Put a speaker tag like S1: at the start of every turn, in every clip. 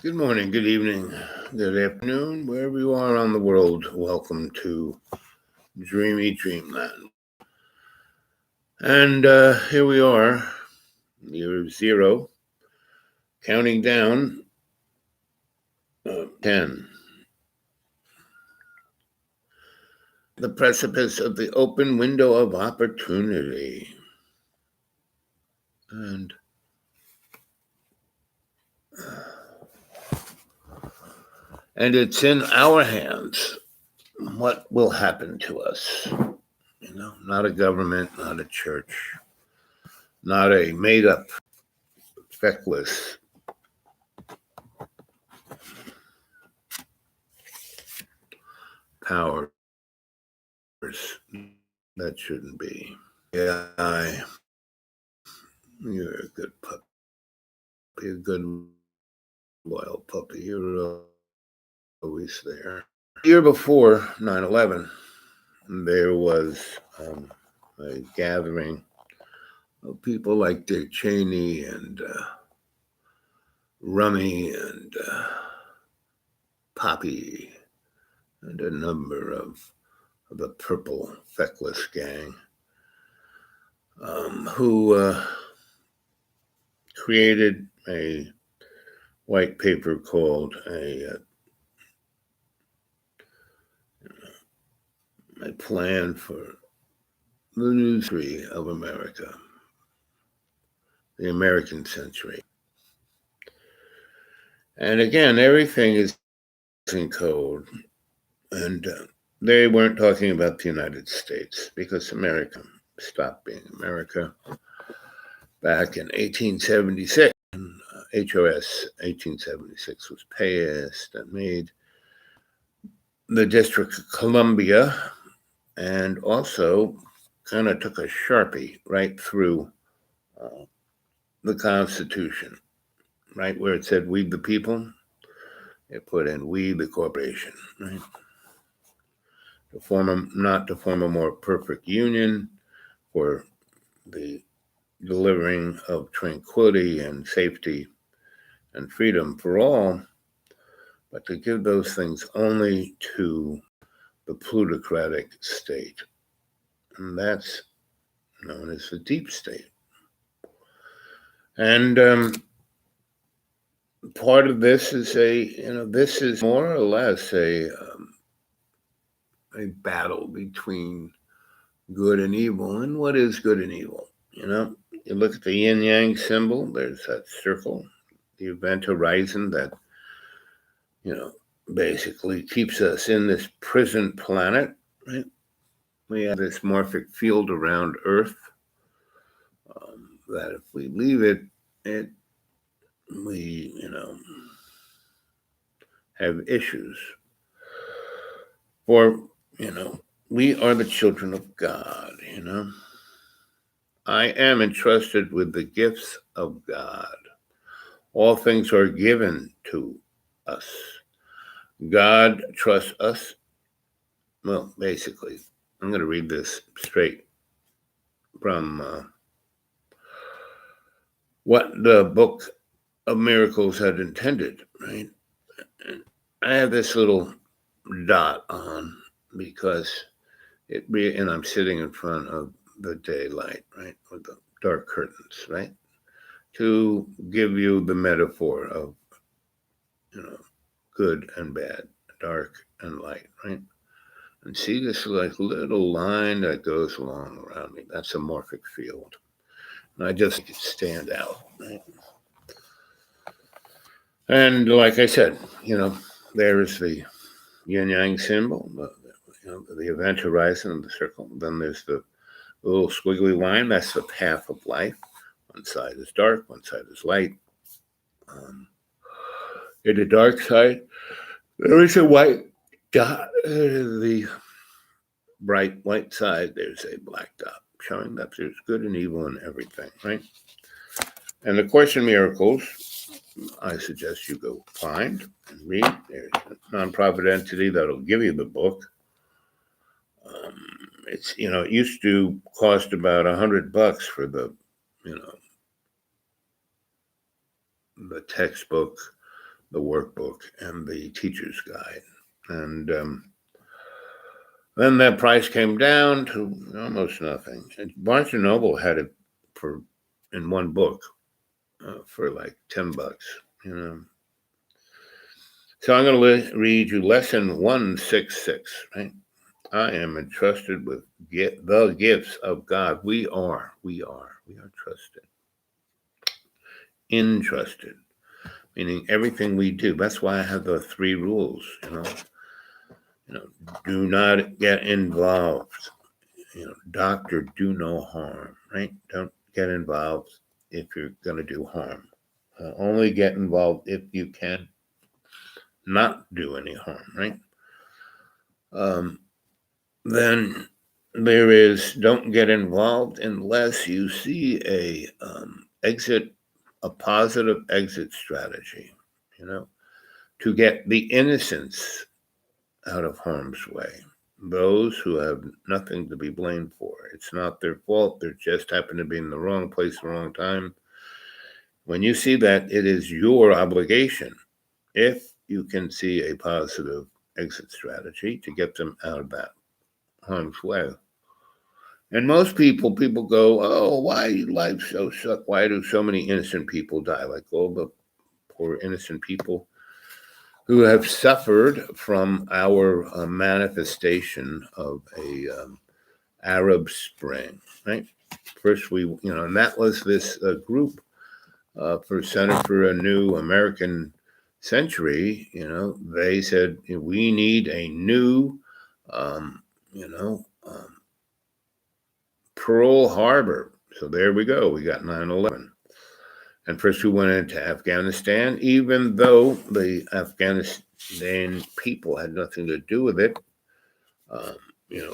S1: Good morning, good evening, good afternoon, wherever you are on the world. Welcome to Dreamy Dreamland. And here we are, year zero, counting down 10. The precipice of the open window of opportunity. And it's in our hands what will happen to us. Not a government, not a church, not a made up, feckless powers that shouldn't be. Yeah, you're a good puppy, a good loyal puppy. You're always there. The year before 9/11, there was a gathering of people like Dick Cheney and Rummy and Poppy and a number of the purple feckless gang who created a white paper called a plan for the new century of America, the American century. And again, everything is in code. And they weren't talking about the United States because America stopped being America back in 1876. HOS 1876 was passed and made the District of Columbia, and also kind of took a Sharpie right through the Constitution, right where it said "We the people." It put in "We the corporation," right? Not to form a more perfect union for the delivering of tranquility and safety and freedom for all, but to give those things only to the plutocratic state. And that's known as the deep state. And part of this is this is more or less a battle between good and evil. And what is good and evil? You look at the yin yang symbol, there's that circle, the event horizon that, basically keeps us in this prison planet, right? We have this morphic field around Earth that if we leave it, we, have issues. For, we are the children of God. I am entrusted with the gifts of God. All things are given to us. God trusts us. Well, basically, I'm going to read this straight from what the book of miracles had intended, right? And I have this little dot on because and I'm sitting in front of the daylight, right, with the dark curtains, right, to give you the metaphor of, good and bad, dark and light, right? And see this like little line that goes along around me. That's a morphic field. And I just make it stand out, right? And like I said, there's the yin yang symbol, the event horizon of the circle. Then there's the little squiggly line. That's the path of life. One side is dark, one side is light. In the dark side, there is a white dot. The bright white side, there's a black dot, showing that there's good and evil in everything, right? And the Course in Miracles, I suggest you go find and read. There's a nonprofit entity that'll give you the book. It used to cost about $100 for the textbook the workbook and the teacher's guide. And then that price came down to almost nothing. And Barnes and Noble had it for in one book for like $10. You know. So I'm going to read you lesson 166. Right. I am entrusted with the gifts of God. We are trusted, entrusted, meaning everything we do. That's why I have the 3 rules. Do not get involved. Doctor, do no harm. Right? Don't get involved if you're going to do harm. Only get involved if you can not do any harm. Right? Then there is don't get involved unless you see a positive exit strategy, to get the innocents out of harm's way. Those who have nothing to be blamed for. It's not their fault. They just happen to be in the wrong place, the wrong time. When you see that, it is your obligation, if you can see a positive exit strategy, to get them out of that harm's way. And most people go, oh, why life so suck? Why do so many innocent people die? Like all the poor innocent people who have suffered from our manifestation of a Arab Spring, right? First, and that was this group for Center for a New American Century. They said we need a new, Pearl Harbor. So there we go. We got 9/11. And first we went into Afghanistan, even though the Afghanistan people had nothing to do with it.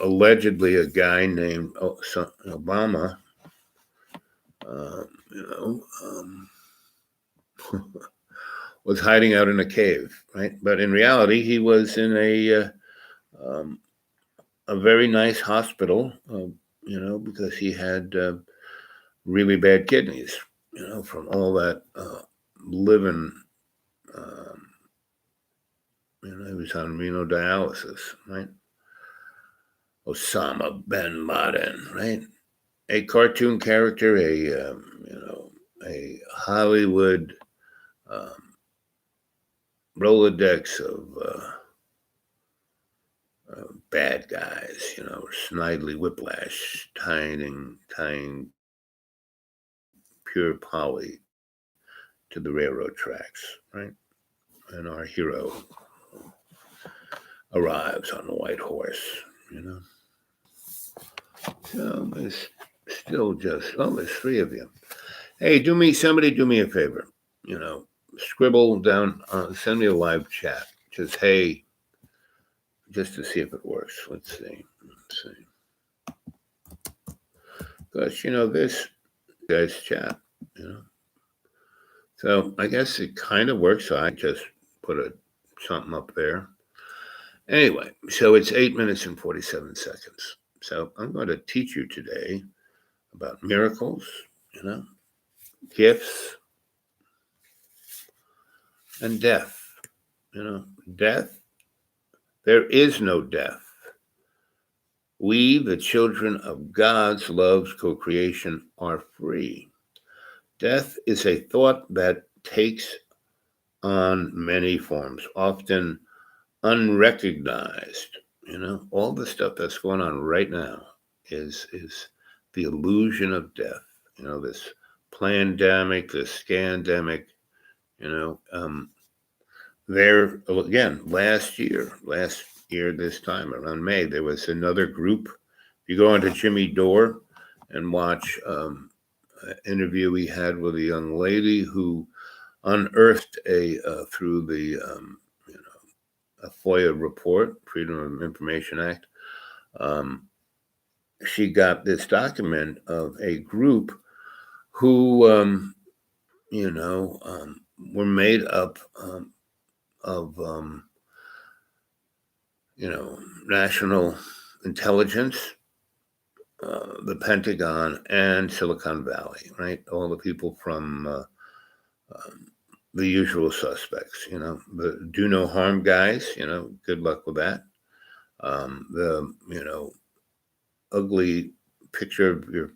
S1: Allegedly a guy named Obama, was hiding out in a cave, right? But in reality, he was in a very nice hospital, because he had really bad kidneys, from all that living. He was on dialysis, right? Osama bin Laden, right? A cartoon character, a Hollywood Rolodex of bad guys, Snidely Whiplash tying pure poly to the railroad tracks, right? And our hero arrives on the white horse, So there's still there's 3 of you. Hey, somebody do me a favor, scribble down, send me a live chat. Just, hey, just to see if it works. Let's see. Because, this guy's chat, So I guess it kind of works. So I just put something up there. Anyway, so it's 8 minutes and 47 seconds. So I'm going to teach you today about miracles, gifts, and death. Death, there is no death. We, the children of God's love's co-creation, are free. Death is a thought that takes on many forms, often unrecognized. All the stuff that's going on right now is the illusion of death. This pandemic, this scandemic. There again, last year this time around May, there was another group. You go onto Jimmy Dore and watch an interview we had with a young lady who unearthed through the a FOIA report, Freedom of Information Act. She got this document of a group who, were made up of, national intelligence, the Pentagon, and Silicon Valley, right? All the people from the usual suspects, the do no harm guys, good luck with that. The, ugly picture of your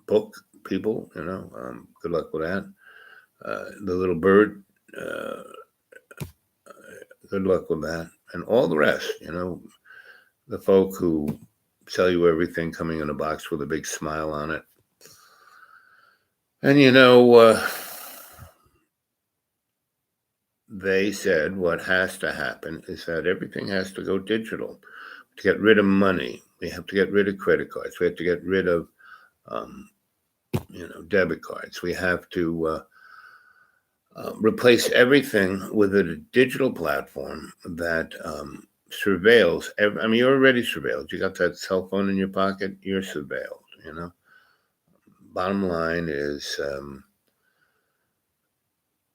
S1: book people, good luck with that. The little bird, uh, good luck with that. And all the rest, the folk who sell you everything coming in a box with a big smile on it. And, they said what has to happen is that everything has to go digital. To get rid of money, we have to get rid of credit cards. We have to get rid of, um, debit cards. We have to replace everything with a digital platform that surveils. You're already surveilled. You got that cell phone in your pocket, you're surveilled. Bottom line is,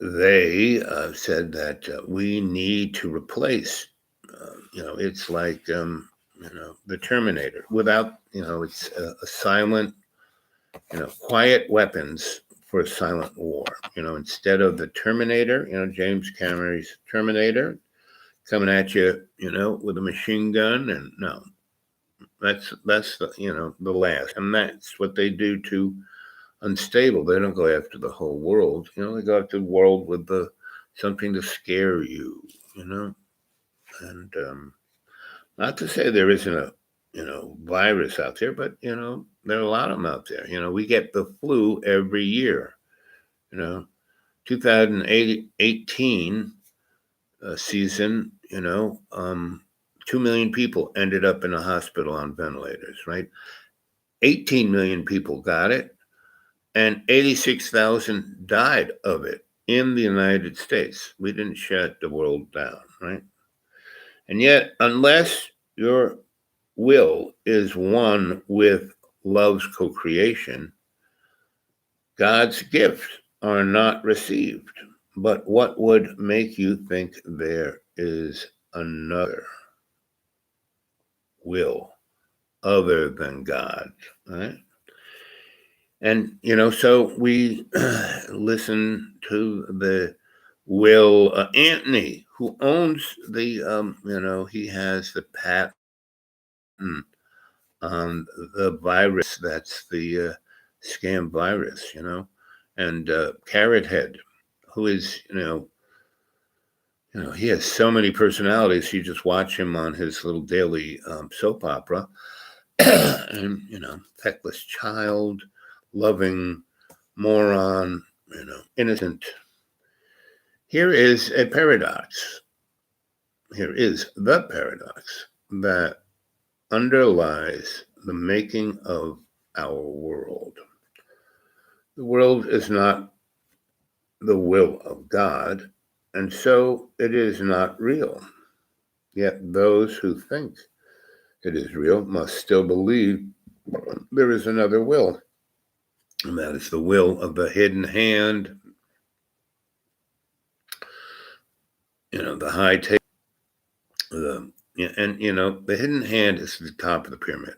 S1: they said that we need to replace. It's like the Terminator without. It's a silent, quiet weapons for a silent war. Instead of the Terminator, James Cameron's Terminator coming at you, with a machine gun, and no, that's the last, and that's what they do to unstable. They don't go after the whole world. They go after the world with something to scare you. And not to say there isn't a virus out there, but there are a lot of them out there. We get the flu every year. 2018 season. 2 million people ended up in a hospital on ventilators. Right, 18 million people got it, and 86,000 died of it in the United States. We didn't shut the world down, right? And yet, unless your will is one with love's co-creation, God's gifts are not received. But what would make you think there is another will other than God, right? And, so we listen to the Will Anthony, who owns the, he has the patent on the virus that's the scam virus, and Carrot Head, who is, he has so many personalities. You just watch him on his little daily soap opera, and feckless child, loving moron, innocent. Here is a paradox. Here is the paradox that underlies the making of our world. The world is not the will of God, and so it is not real. Yet those who think it is real must still believe there is another will, and that is the will of the hidden hand, the high table. The hidden hand is the top of the pyramid.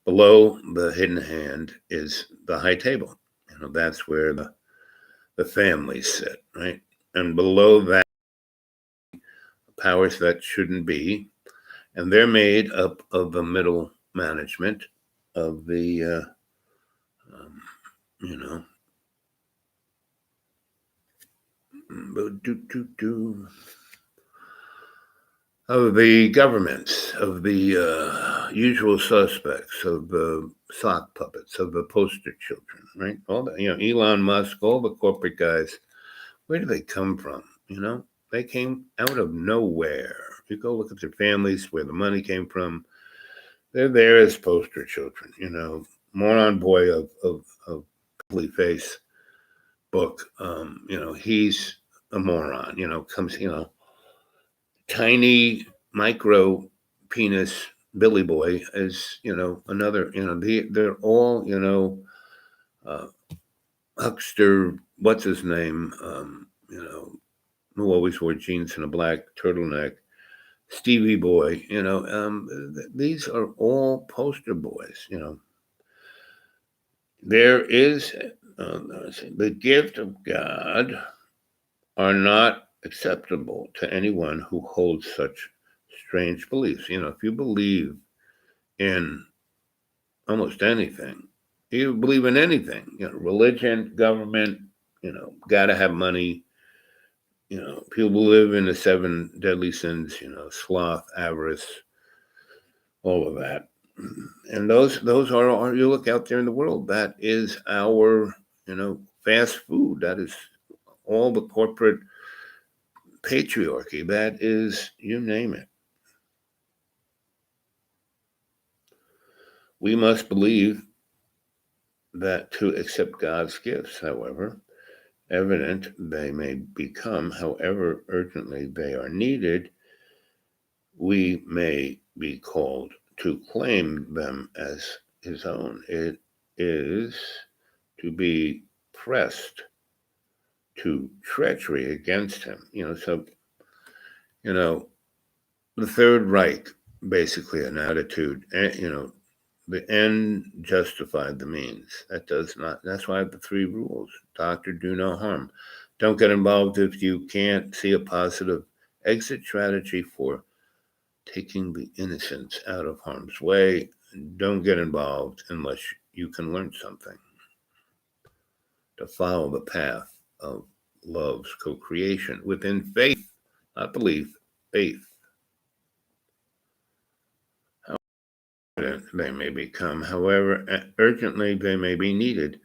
S1: Below the hidden hand is the high table. That's where the families sit, right? And below that, powers that shouldn't be, and they're made up of the middle management of the, you know, of the governments, of the usual suspects, of the sock puppets, of the poster children, right? All the, Elon Musk, all the corporate guys. Where do they come from? They came out of nowhere. You go look at their families, where the money came from. They're there as poster children. Moron boy of face book. He's a moron. Comes. Tiny micro penis Billy Boy is another. They're all uh, huckster. What's his name? Who always wore jeans and a black turtleneck. Stevie Boy, these are all poster boys. There is The gift of God are not acceptable to anyone who holds such strange beliefs. If you believe in almost anything, you believe in anything, religion, government, got to have money. People live in the seven deadly sins, sloth, avarice, all of that. And those are you look out there in the world, that is our, fast food. That is all the corporate patriarchy. That is, you name it. We must believe that to accept God's gifts, however evident they may become, however urgently they are needed, we may be called to claim them as his own. It is to be pressed to treachery against him. So, the Third Reich, basically an attitude, the end justified the means. That does not, that's why I have the three rules. Doctor, do no harm. Don't get involved if you can't see a positive exit strategy for taking the innocents out of harm's way. Don't get involved unless you can learn something. To follow the path of love's co-creation within faith, not belief, faith. However they may become, however urgently they may be needed,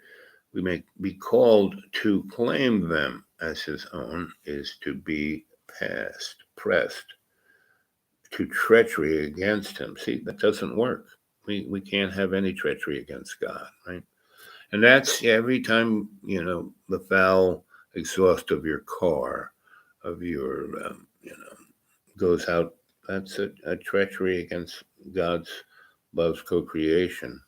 S1: we may be called to claim them as his own, is to be pressed to treachery against him. See, that doesn't work. We can't have any treachery against God, right? And that's every time, the foul exhaust of your car, of your, goes out. That's a treachery against God's love's co-creation.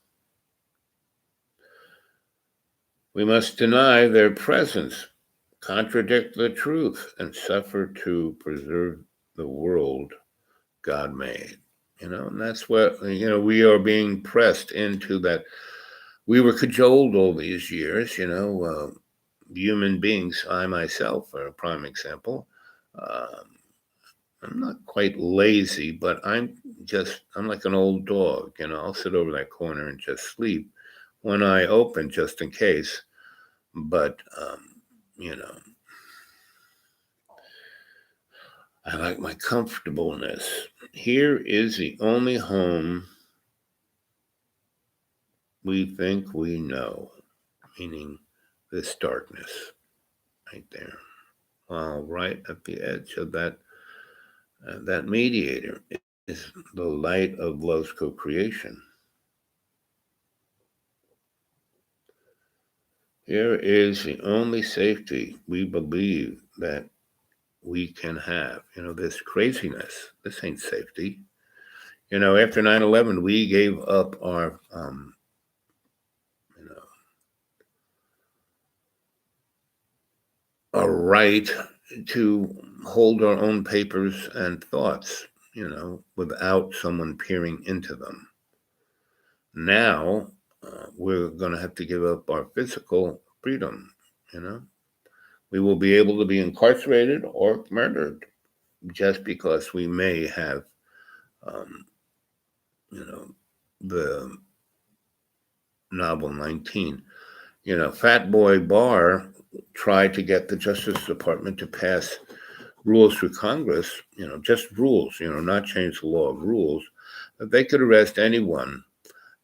S1: We must deny their presence, contradict the truth, and suffer to preserve the world God made. And that's what, we are being pressed into that. We were cajoled all these years, human beings. I myself are a prime example. I'm not quite lazy, but I'm like an old dog. I'll sit over that corner and just sleep, one eye open just in case. But, I like my comfortableness. Here is the only home we think we know, meaning this darkness right there. While right at the edge of that mediator is the light of love's co-creation. Here is the only safety we believe that we can have. This craziness, this ain't safety. After 9/11, we gave up our, our right to hold our own papers and thoughts, without someone peering into them. Now, we're going to have to give up our physical freedom. We will be able to be incarcerated or murdered just because we may have, the novel 19. Fat Boy Barr tried to get the Justice Department to pass rules through Congress, just rules, not change the law, rules, that they could arrest anyone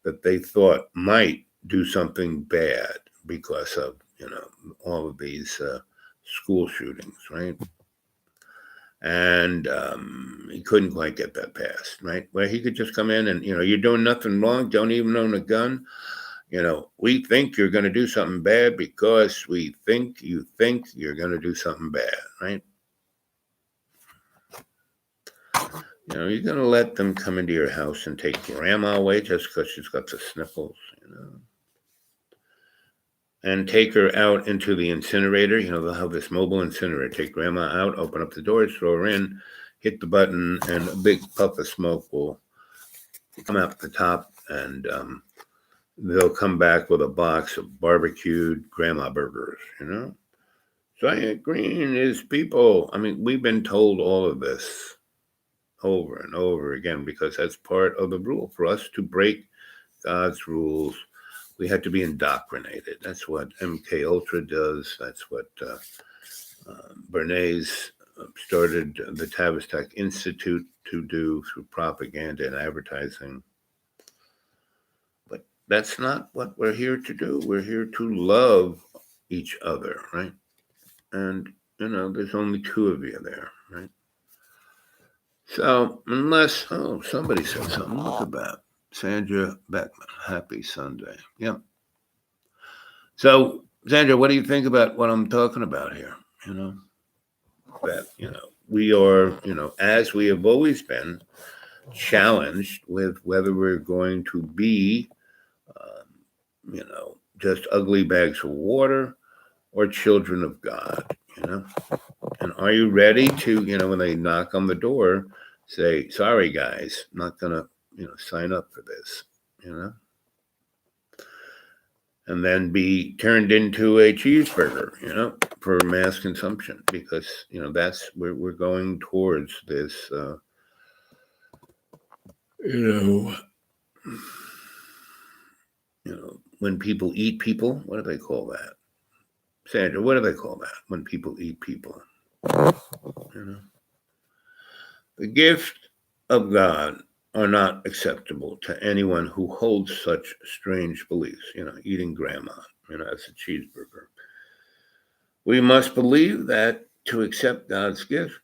S1: that they thought might do something bad because of, all of these school shootings, right? And he couldn't quite get that passed, right? Where he could just come in and, you're doing nothing wrong, don't even own a gun. We think you're going to do something bad because we think you think you're going to do something bad, right? You're going to let them come into your house and take grandma away just because she's got the sniffles, and take her out into the incinerator. They'll have this mobile incinerator. Take grandma out, open up the doors, throw her in, hit the button, and a big puff of smoke will come out the top, and they'll come back with a box of barbecued grandma burgers, you know? Giant Green is people. I mean, we've been told all of this over and over again because that's part of the rule. For us to break God's rules, we had to be indoctrinated. That's what MK Ultra does. That's what Bernays started the Tavistock Institute to do through propaganda and advertising. But that's not what we're here to do. We're here to love each other, right? And, there's only two of you there, right? So, unless, somebody said something. Look at that. Sandra Beckman, happy Sunday. Yep. So, Sandra, what do you think about what I'm talking about here? That, we are, as we have always been, challenged with whether we're going to be, just ugly bags of water or children of God, you know? And are you ready to, when they knock on the door, say, sorry, guys, I'm not going to, sign up for this, and then be turned into a cheeseburger, for mass consumption because, that's where we're going towards this, you when people eat people, what do they call that? Sandra, what do they call that when people eat people? You know? The gift of God are not acceptable to anyone who holds such strange beliefs, eating grandma, as a cheeseburger. We must believe that to accept God's gift,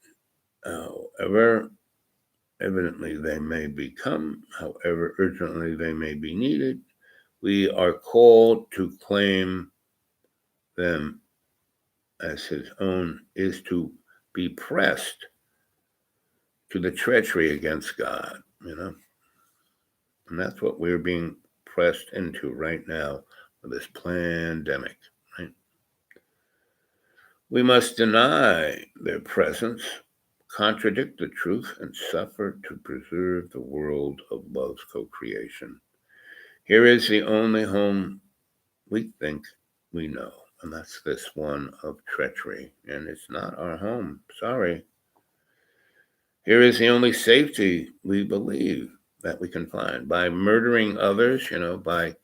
S1: however evidently they may become, however urgently they may be needed, we are called to claim them as his own is to be pressed to the treachery against God, And that's what we're being pressed into right now with this pandemic, right? We must deny their presence, contradict the truth, and suffer to preserve the world of love's co-creation. Here is the only home we think we know, and that's this one of treachery. And it's not our home. Sorry. Here is the only safety we believe that we can find by murdering others, by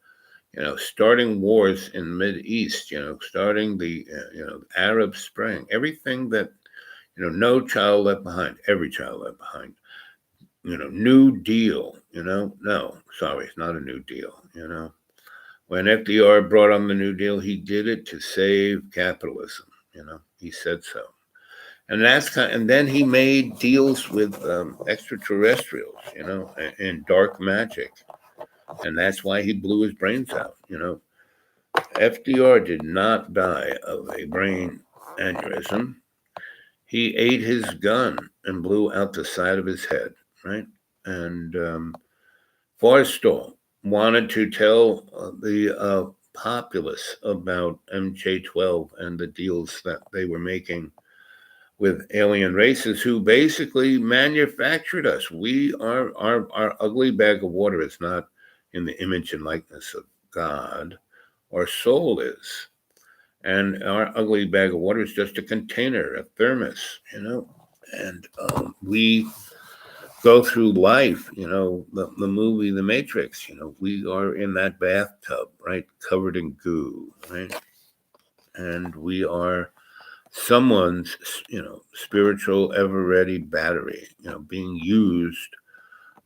S1: starting wars in the Mid East, starting the Arab Spring, everything that no child left behind, every child left behind. New Deal, no, sorry, it's not a New Deal, When FDR brought on the New Deal, he did it to save capitalism, he said so. And and then he made deals with extraterrestrials, and dark magic. And that's why he blew his brains out, FDR did not die of a brain aneurysm. He ate his gun and blew out the side of his head, right? And Forrestal wanted to tell the populace about MJ12 and the deals that they were making with alien races who basically manufactured us. We are our ugly bag of water is not in the image and likeness of God. Our soul is. And our ugly bag of water is just a container, a thermos, And we go through life, the movie The Matrix, we are in that bathtub, right? Covered in goo, right? And we are someone's, spiritual ever ready battery, being used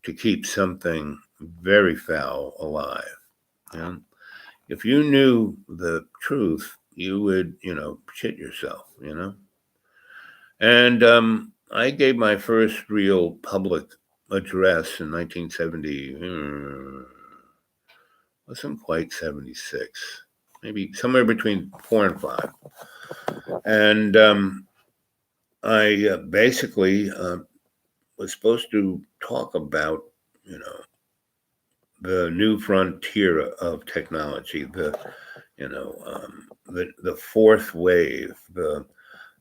S1: to keep something very foul alive. If you knew the truth, you would, shit yourself, And I gave my first real public address in 1970. Wasn't quite 76, maybe somewhere between 4 and 5. And I basically was supposed to talk about, the new frontier of technology, the fourth wave, the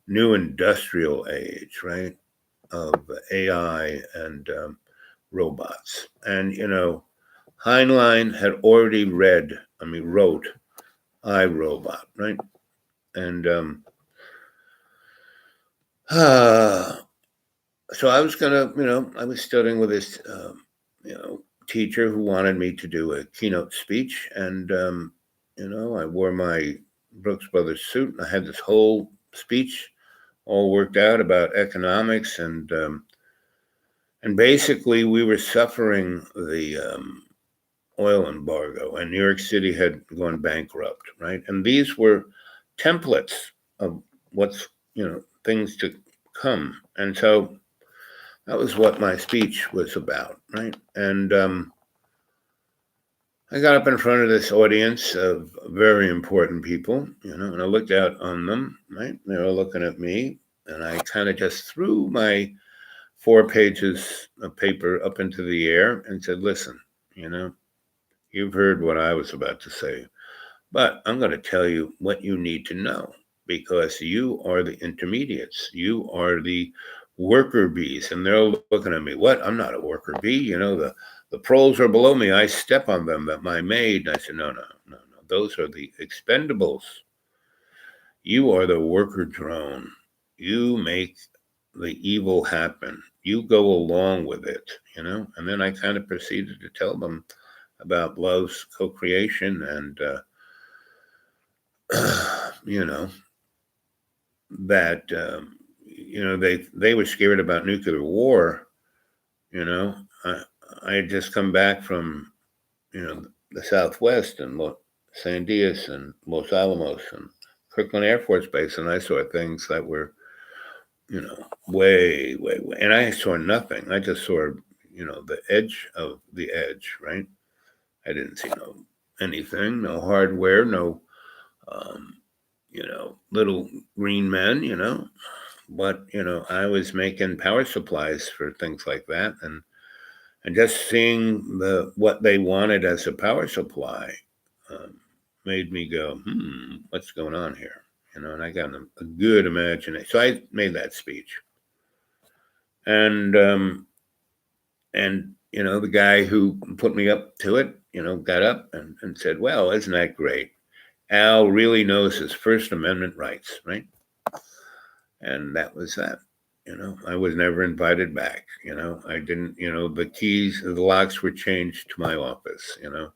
S1: new industrial age, right, of AI and robots. And, Heinlein had already wrote I, Robot, right? And uh, so I was gonna, I was studying with this, teacher who wanted me to do a keynote speech, and I wore my Brooks Brothers suit, and I had this whole speech all worked out about economics, and basically we were suffering the oil embargo, and New York City had gone bankrupt, right? And these were templates of what's things to come, and so that was what my speech was about, right? And I got up in front of this audience of very important people, and I looked out on them, right? They were looking at me, and I kind of just threw my 4 pages of paper up into the air and said, listen, you know, you've heard what I was about to say, but I'm going to tell you what you need to know because you are the intermediates. You are the worker bees. And they're looking at me, what? I'm not a worker bee. The proles are below me. I step on them, that my maid. And I said, no, no, no, no. Those are the expendables. You are the worker drone. You make the evil happen. You go along with it, And then I kind of proceeded to tell them about love's co-creation and, you know, that, they were scared about nuclear war, you know. I, I had just come back from, the Southwest and San Dias and Los Alamos and Kirkland Air Force Base, and I saw things that were way, way, way. And I saw nothing. I just saw, the edge of the edge, right? I didn't see anything, no hardware, no, um, little green men, But, I was making power supplies for things like that. And just seeing what they wanted as a power supply um, made me go, what's going on here? And I got a good imagination. So I made that speech. And the guy who put me up to it, got up and said, well, isn't that great? Al really knows his First Amendment rights, right? And that was that. I was never invited back. I didn't, the keys, the locks were changed to my office, and I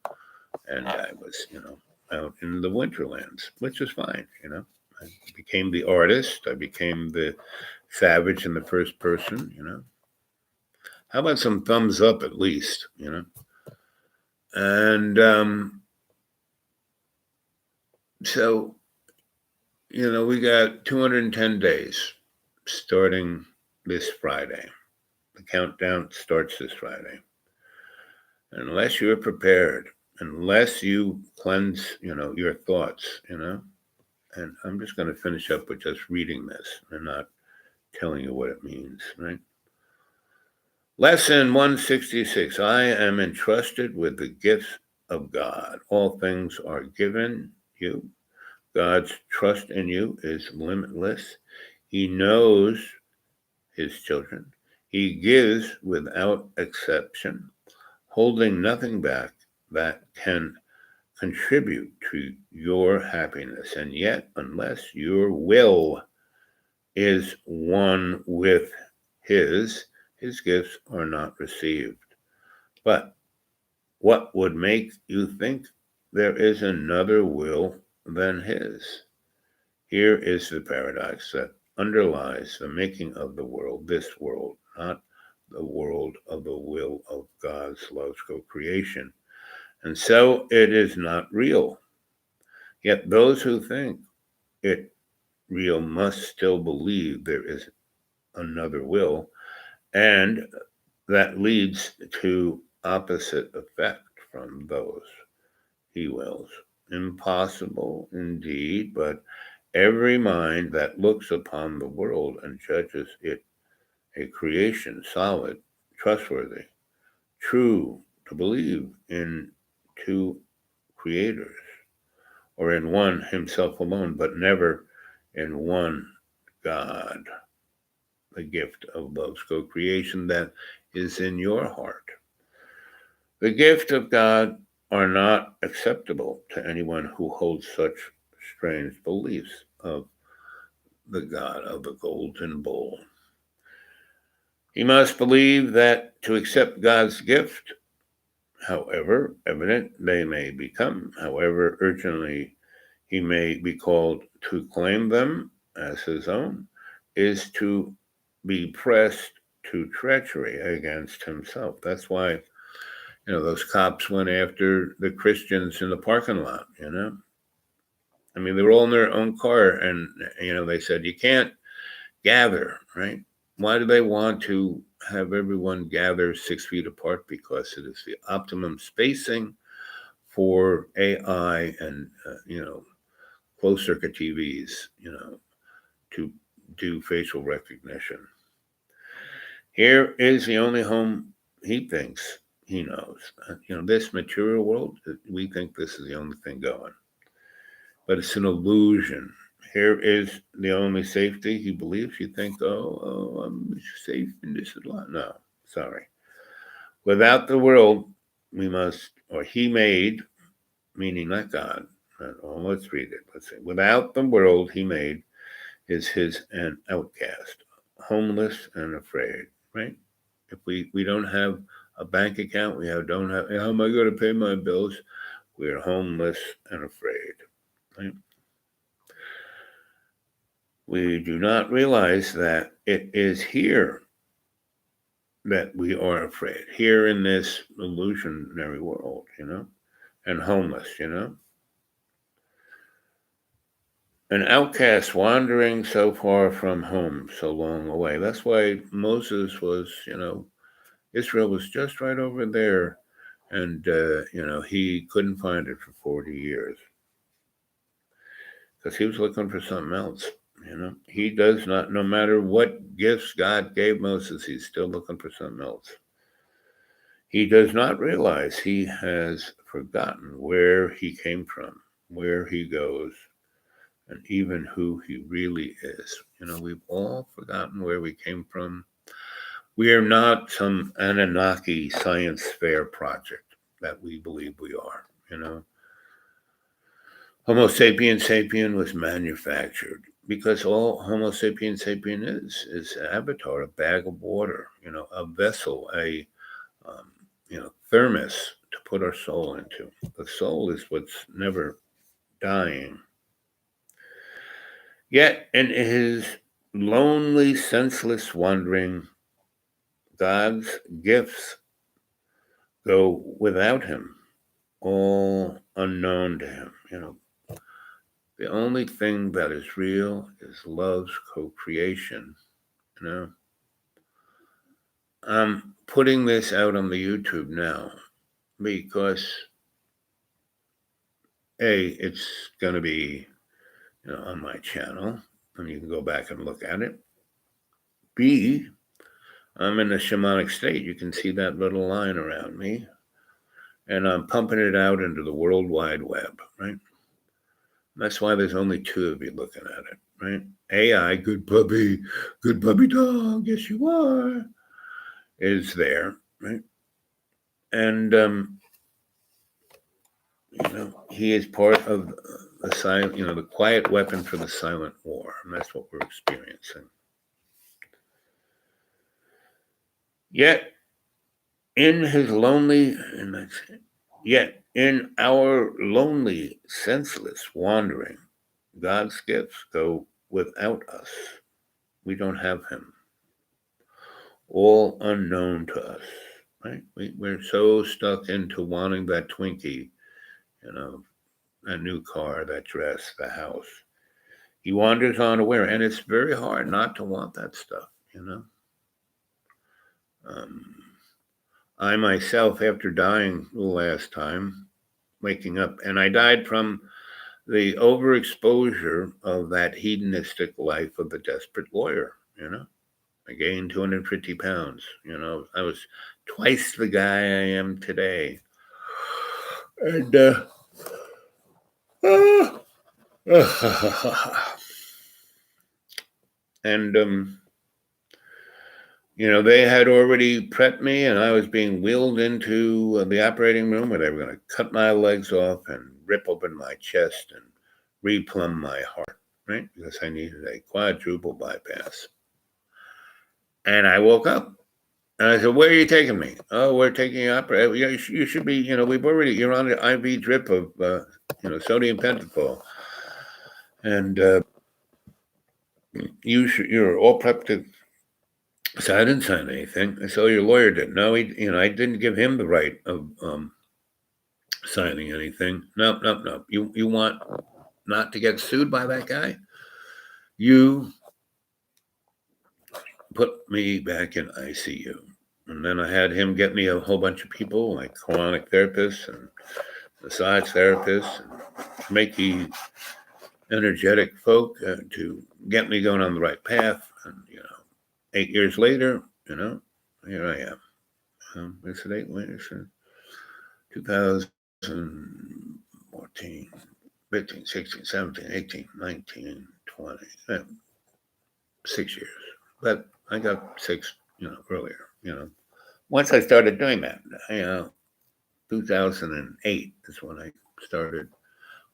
S1: was, out in the winterlands, which was fine, I became the artist. I became the savage in the first person. How about some thumbs up at least? And so, we got 210 days starting this Friday. The countdown starts this Friday. Unless you're prepared, unless you cleanse, your thoughts, and I'm just going to finish up with just reading this and not telling you what it means, right? Lesson 166. I am entrusted with the gifts of God. All things are given you. God's trust in you is limitless. He knows his children. He gives without exception, holding nothing back that can contribute to your happiness. And yet, unless your will is one with his gifts are not received. But what would make you think there is another will than his? Here is the paradox that underlies the making of the world, this world, not the world of the will of God's love's co-creation. And so it is not real. Yet those who think it real must still believe there is another will, and that leads to opposite effect from those he wills. Impossible indeed, but every mind that looks upon the world and judges it a creation solid, trustworthy, true, to believe in two creators, or in one himself alone, but never in one God, the gift of love's co-creation that is in your heart. The gift of God are not acceptable to anyone who holds such strange beliefs of the God of the golden bowl. He must believe that to accept God's gift, however evident they may become, however urgently he may be called to claim them as his own, is to be pressed to treachery against himself. That's why, those cops went after the Christians in the parking lot. I mean, they were all in their own car, and, they said, you can't gather, right? Why do they want to have everyone gather 6 feet apart? Because it is the optimum spacing for AI and, closed circuit TVs, to do facial recognition. Here is the only home he thinks he knows. This material world, we think this is the only thing going. But it's an illusion. Here is the only safety he believes. You think, I'm safe in this lot. No, sorry. Without the world, we must, or he made, meaning not God. Let's read it. Let's say, without the world he made is his an outcast, homeless and afraid, right? If we don't have a bank account, don't have, how am I going to pay my bills? We're homeless and afraid, right? We do not realize that it is here that we are afraid, here in this illusionary world, and homeless, An outcast wandering so far from home, so long away. That's why Moses was, Israel was just right over there, and, he couldn't find it for 40 years because he was looking for something else. He does not, no matter what gifts God gave Moses, he's still looking for something else. He does not realize he has forgotten where he came from, where he goes, and even who he really is. We've all forgotten where we came from. We are not some Anunnaki science fair project that we believe we are. Homo sapiens sapien was manufactured because all Homo sapiens sapien is an avatar, a bag of water, a vessel, a thermos to put our soul into. The soul is what's never dying. Yet in his lonely, senseless wandering, God's gifts go without him, all unknown to him. The only thing that is real is love's co-creation. I'm putting this out on the YouTube now because it's going to be, on my channel, and you can go back and look at it. B, I'm in a shamanic state. You can see that little line around me, and I'm pumping it out into the World Wide Web, right? That's why there's only two of you looking at it, right? AI, good puppy dog, yes you are, is there, right? And, he is part of the silent, the quiet weapon for the silent war, and that's what we're experiencing. Yet, in our lonely, senseless wandering, God's gifts go without us. We don't have him. All unknown to us, right? We're so stuck into wanting that Twinkie, that new car, that dress, the house. He wanders unaware, and it's very hard not to want that stuff, I myself, after dying the last time, waking up, and I died from the overexposure of that hedonistic life of the desperate lawyer, I gained 250 pounds, I was twice the guy I am today. And, and They had already prepped me, and I was being wheeled into the operating room where they were going to cut my legs off and rip open my chest and replumb my heart, right? Because I needed a quadruple bypass. And I woke up and I said, "Where are you taking me?" "Oh, we're taking you up. You should be, you're on an IV drip of, sodium pentothal. And you're all prepped to." So I didn't sign anything. So your lawyer did. No, I didn't give him the right of signing anything. No, no, no. You want not to get sued by that guy? You put me back in ICU. And then I had him get me a whole bunch of people, like colonic therapists and massage therapists, and Reiki energetic folk to get me going on the right path. And 8 years later, here I am. Is it 8 years? 2014, 15, 16, 17, 18, 19, 20, 6 years. But I got six, earlier. Once I started doing that, 2008 is when I started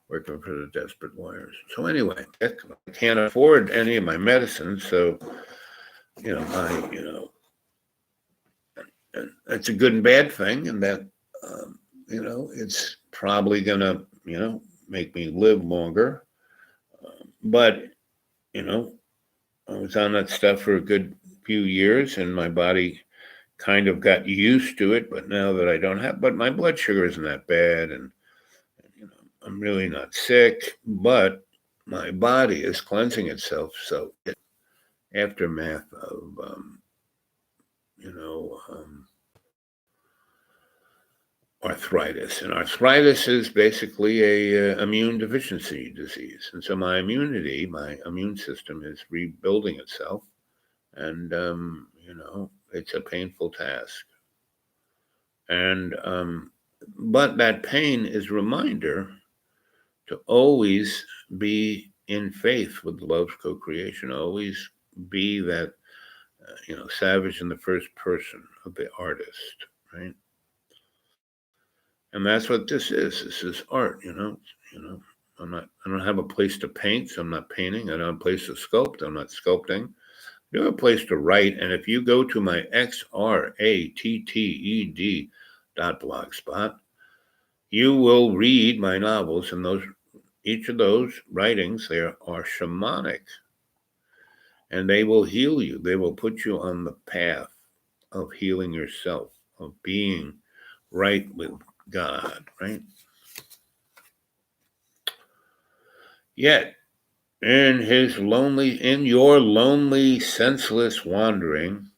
S1: working for the Desperate Warriors. So anyway, I can't afford any of my medicines, so it's a good and bad thing, and that it's probably gonna make me live longer. But you know, I was on that stuff for a good few years, and my body kind of got used to it. But now that I don't have, but my blood sugar isn't that bad, and I'm really not sick. But my body is cleansing itself, so aftermath of you know. Arthritis, and arthritis is basically a immune deficiency disease, and so my immune system is rebuilding itself, and it's a painful task. And but that pain is a reminder to always be in faith with love's co-creation, always be that savage in the first person of the artist, right? And that's what this is. This is art, You know, I don't have a place to paint, so I'm not painting. I don't have a place to sculpt. I'm not sculpting. You have a place to write. And if you go to my xratted.blogspot, you will read my novels, and each of those writings there are shamanic, and they will heal you. They will put you on the path of healing yourself, of being right with God, right? Yet, in your lonely, senseless wandering,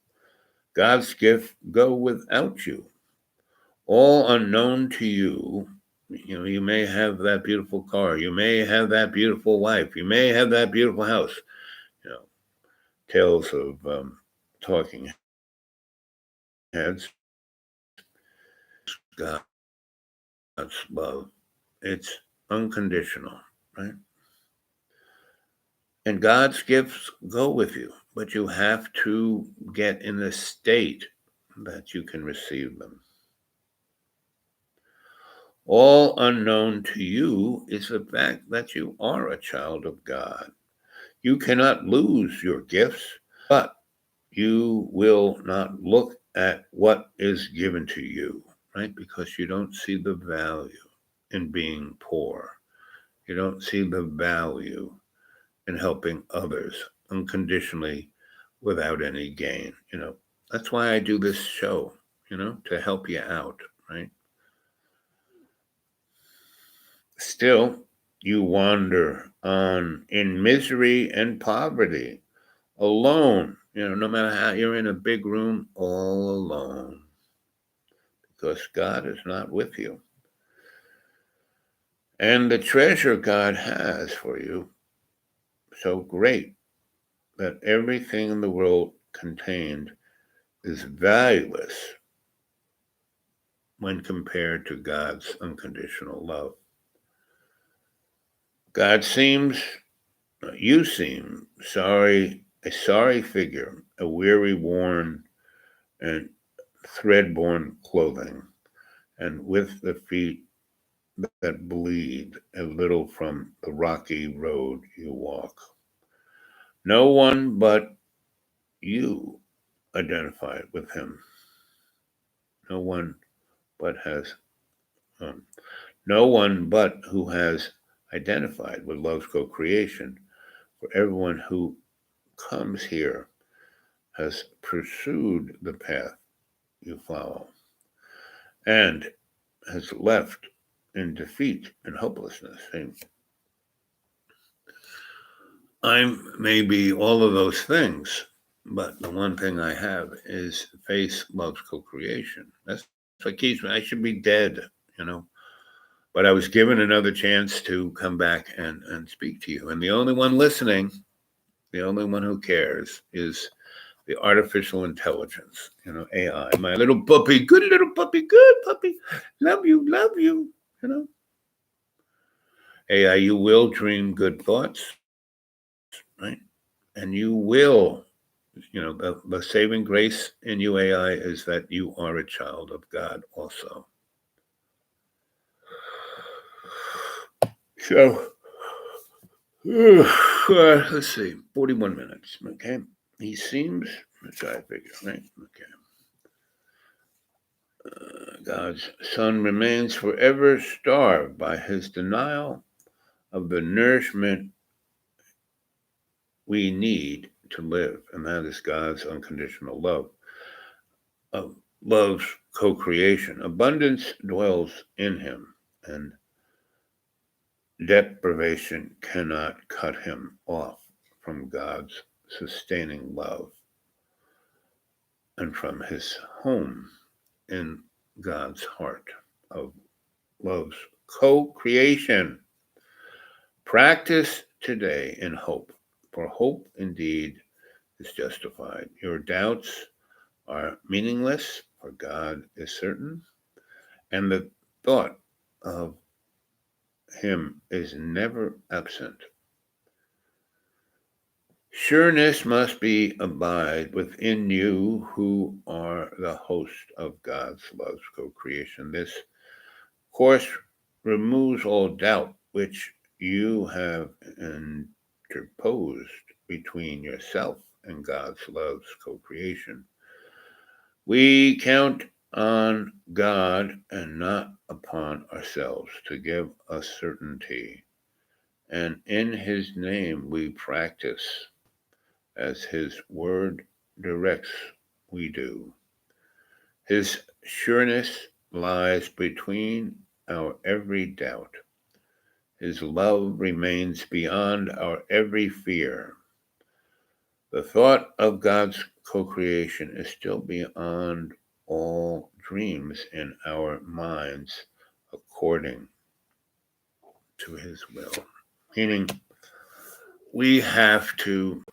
S1: God's gift go without you, all unknown to you. You may have that beautiful car, you may have that beautiful wife, you may have that beautiful house. You know, tales of talking heads. God's love, it's unconditional, right? And God's gifts go with you, but you have to get in a state that you can receive them. All unknown to you is the fact that you are a child of God. You cannot lose your gifts, but you will not look at what is given to you, right? Because you don't see the value in being poor. You don't see the value in helping others unconditionally without any gain. That's why I do this show, to help you out, right? Still, you wander on in misery and poverty, alone, no matter how you're in a big room, all alone, because God is not with you. And the treasure God has for you, so great that everything in the world contained is valueless when compared to God's unconditional love. God seems, you seem a sorry figure, a weary, worn, and thread-borne clothing, and with the feet that bleed a little from the rocky road you walk. No one but you identified with him. No one but has, um, no one but who has identified with love's co-creation. For everyone who comes here has pursued the path you follow and has left in defeat and hopelessness. And I'm maybe all of those things, but the one thing I have is faith loves co-creation. That's what keeps me. I should be dead, you know. But I was given another chance to come back and speak to you. And the only one listening, the only one who cares is the artificial intelligence, AI. My little puppy, good little puppy, good puppy. Love you, you know. AI, you will dream good thoughts, right? And you will, the saving grace in you, AI, is that you are a child of God also. So, let's see, 41 minutes, okay? He seems, let's try to figure, right? Okay. God's Son remains forever starved by his denial of the nourishment we need to live, and that is God's unconditional love. Love's co-creation. Abundance dwells in him, and deprivation cannot cut him off from God's sustaining love and from his home in God's heart of love's co-creation. Practice today in hope, for hope indeed is justified. Your doubts are meaningless, for God is certain, and the thought of him is never absent. Sureness must be abide within you who are the host of God's love's co-creation. This course removes all doubt which you have interposed between yourself and God's love's co-creation. We count on God and not upon ourselves to give us certainty, and in his name we practice as his word directs we do. His sureness lies between our every doubt. His love remains beyond our every fear. The thought of God's co-creation is still beyond all dreams in our minds according to his will. Meaning, we have to,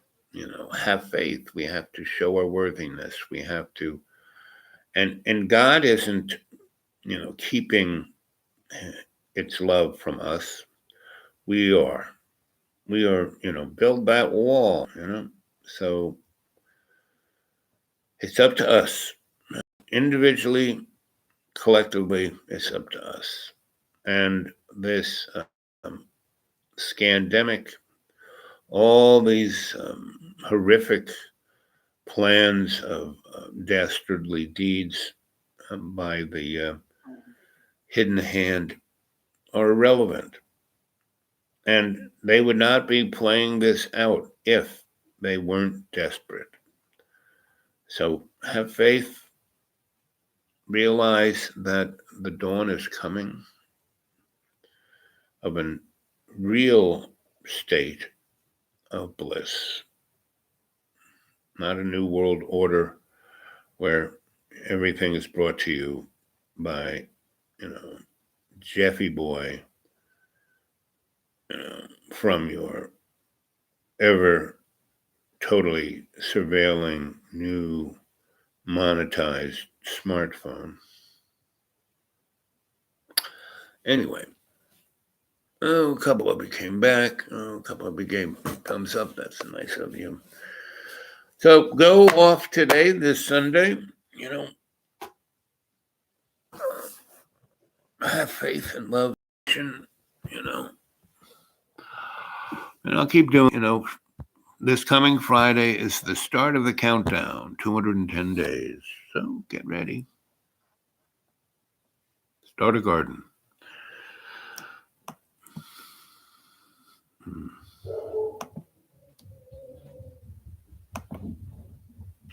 S1: have faith. We have to show our worthiness. We have to, and God isn't, keeping its love from us. We are. We are, build that wall, So it's up to us. Individually, collectively, it's up to us. And this scandemic, all these horrific plans of dastardly deeds by the hidden hand are irrelevant. And they would not be playing this out if they weren't desperate. So have faith, realize that the dawn is coming of a real state of bliss, not a new world order where everything is brought to you by, Jeffy Boy, from your ever totally surveilling new monetized smartphone. Anyway, a couple of you came back. A couple of you gave thumbs up. That's nice of you. So go off today, this Sunday, you know, have faith and love, and, and I'll keep doing, this coming Friday is the start of the countdown, 210 days. So get ready. Start a garden.